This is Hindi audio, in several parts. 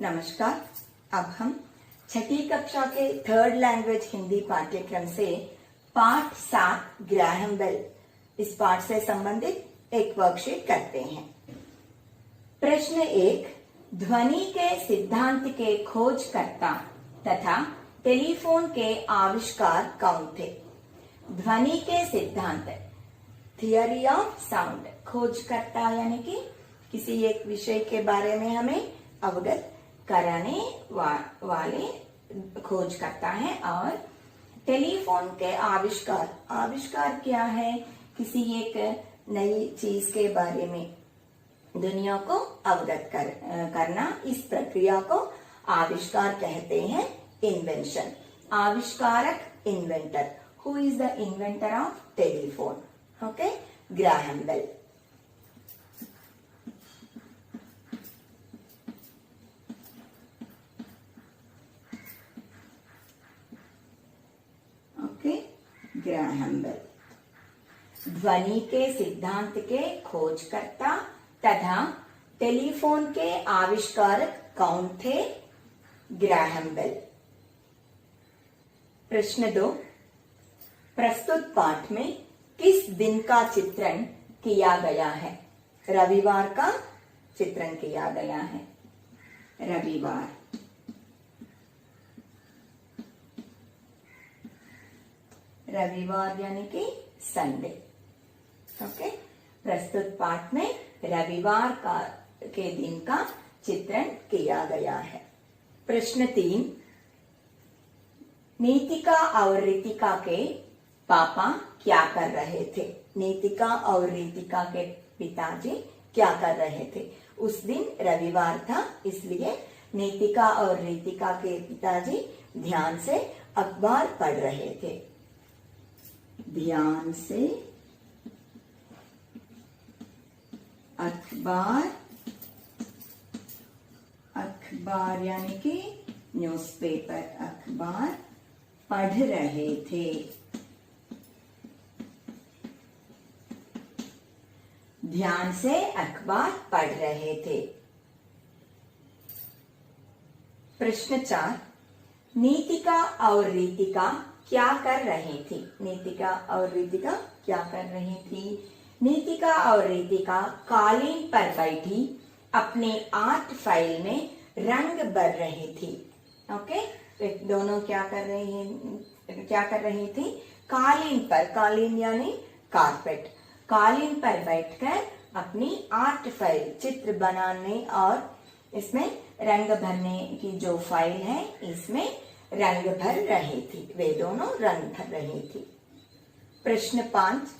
नमस्कार। अब हम छठी कक्षा के थर्ड लैंग्वेज हिंदी पाठ्यक्रम से पाठ 7 ग्राहम बेल इस पाठ से संबंधित एक वर्कशीट करते हैं। प्रश्न 1, ध्वनि के सिद्धांत के खोजकर्ता तथा टेलीफोन के आविष्कार कौन थे? ध्वनि के सिद्धांत, थियरी ऑफ साउंड, खोजकर्ता यानी कि किसी एक विषय के बारे में हमें अवगत कराने वाले खोजकर्ता है। और टेलीफोन के आविष्कार, आविष्कार क्या है? किसी एक नई चीज के बारे में दुनिया को अवगत करना, इस प्रक्रिया को आविष्कार कहते हैं। इन्वेंशन, आविष्कारक, inventor. Who is the inventor of telephone? Okay, Graham Bell. Graham Bell. ध्वनि के सिद्धांत के खोजकर्ता तथा टेलीफोन के आविष्कारक कौन थे? Graham Bell. प्रश्न 2, प्रस्तुत पाठ में किस दिन का चित्रण किया गया है? रविवार का चित्रण किया गया है। रविवार। रविवार यानी कि संडे। ओके, प्रस्तुत पाठ में रविवार के दिन का चित्रण किया गया है। प्रश्न 3, नीतिका और रीतिका के पापा क्या कर रहे थे? नीतिका और रीतिका के पिताजी क्या कर रहे थे? उस दिन रविवार था, इसलिए नीतिका और रीतिका के पिताजी ध्यान से अखबार पढ़ रहे थे। ध्यान से अखबार, अखबार यानी कि न्यूज़पेपर, अखबार पढ़ रहे थे। ध्यान से अखबार पढ़ रहे थे। प्रश्न 4, नीतिका और रीतिका क्या कर रही थी? नीतिका और रीतिका क्या कर रही थी? नीतिका और रीतिका कालीन पर बैठी अपने आर्ट फाइल में रंग भर रही थी। ओके, दोनों क्या कर रही थी? कालीन पर, कालीन यानी कारपेट, कालीन पर बैठकर अपनी आर्ट फाइल, चित्र बनाने और इसमें रंग भरने की जो फाइल है, इसमें रंग भर रही थी। वे दोनों रंग भर रही थी। प्रश्न 5,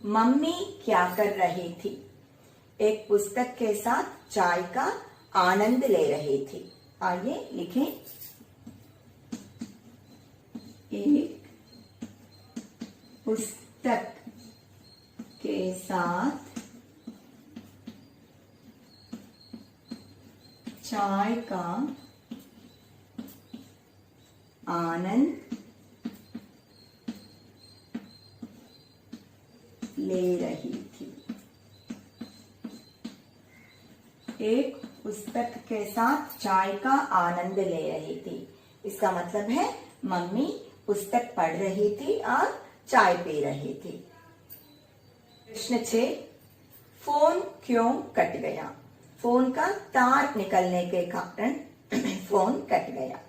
मम्मी क्या कर रही थी? एक पुस्तक के साथ चाय का आनंद ले रही थी। आइए लिखें। एक पुस्तक के साथ चाय का आनंद ले रही थी। एक पुस्तक के साथ चाय का आनंद ले रही थी, इसका मतलब है मम्मी पुस्तक पढ़ रही थी और चाय पी रही थी। प्रश्न 6, फोन क्यों कट गया? फोन का तार निकलने के कारण फोन कट गया।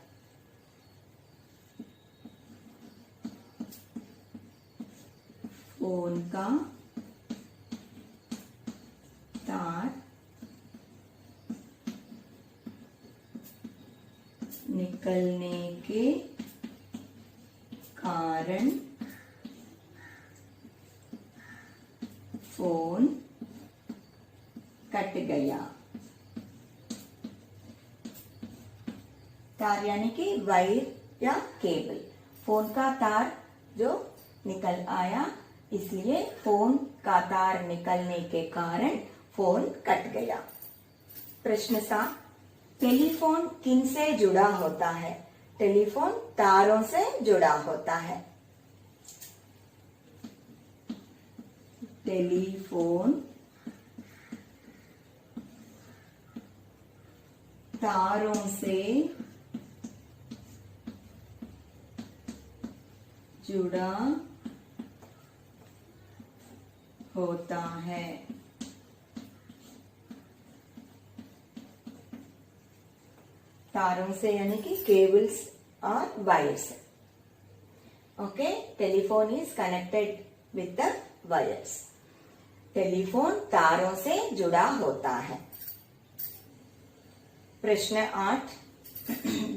फोन का तार निकलने के कारण फोन कट गया। तार यानी कि वायर या केबल। फोन का तार जो निकल आया, इसलिए फोन का तार निकलने के कारण फोन कट गया। प्रश्न 7, टेलीफोन किन से जुड़ा होता है? टेलीफोन तारों से जुड़ा होता है। टेलीफोन तारों से जुड़ा होता है। तारों से यानी कि केबल्स और wires. Okay, telephone is connected with the wires. Telephone तारों से जुड़ा होता है। प्रश्न 8,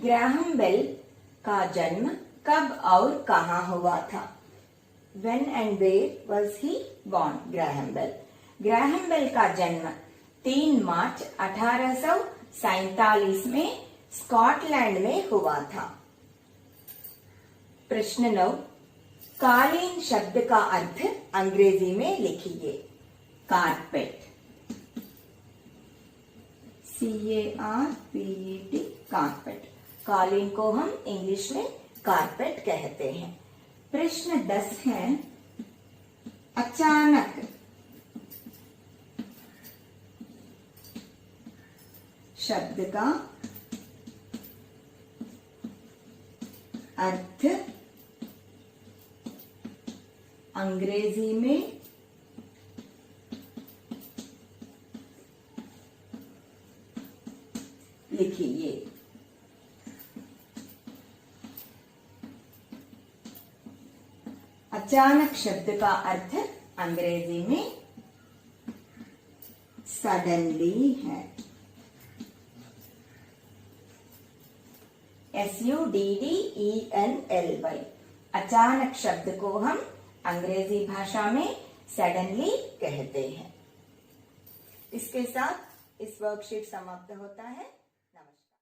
ग्राहम बेल का जन्म कब और कहाँ हुआ था? When and where was he born? Graham Bell. Graham Bell का जन्म 3 मार्च 1847 में स्कॉटलैंड में हुआ था। प्रश्न 9, कालीन शब्द का अर्थ अंग्रेजी में लिखिए। Carpet, CARPET, carpet. कालीन को हम इंग्लिश में कारपेट कहते हैं। प्रश्न 10 है, अचानक शब्द का अर्थ अंग्रेजी में लिखिए। अचानक शब्द का अर्थ अंग्रेजी में सडनली है। SUDDENLY। अचानक शब्द को हम अंग्रेजी भाषा में सडनली कहते हैं। इसके साथ इस वर्कशीट समाप्त होता है।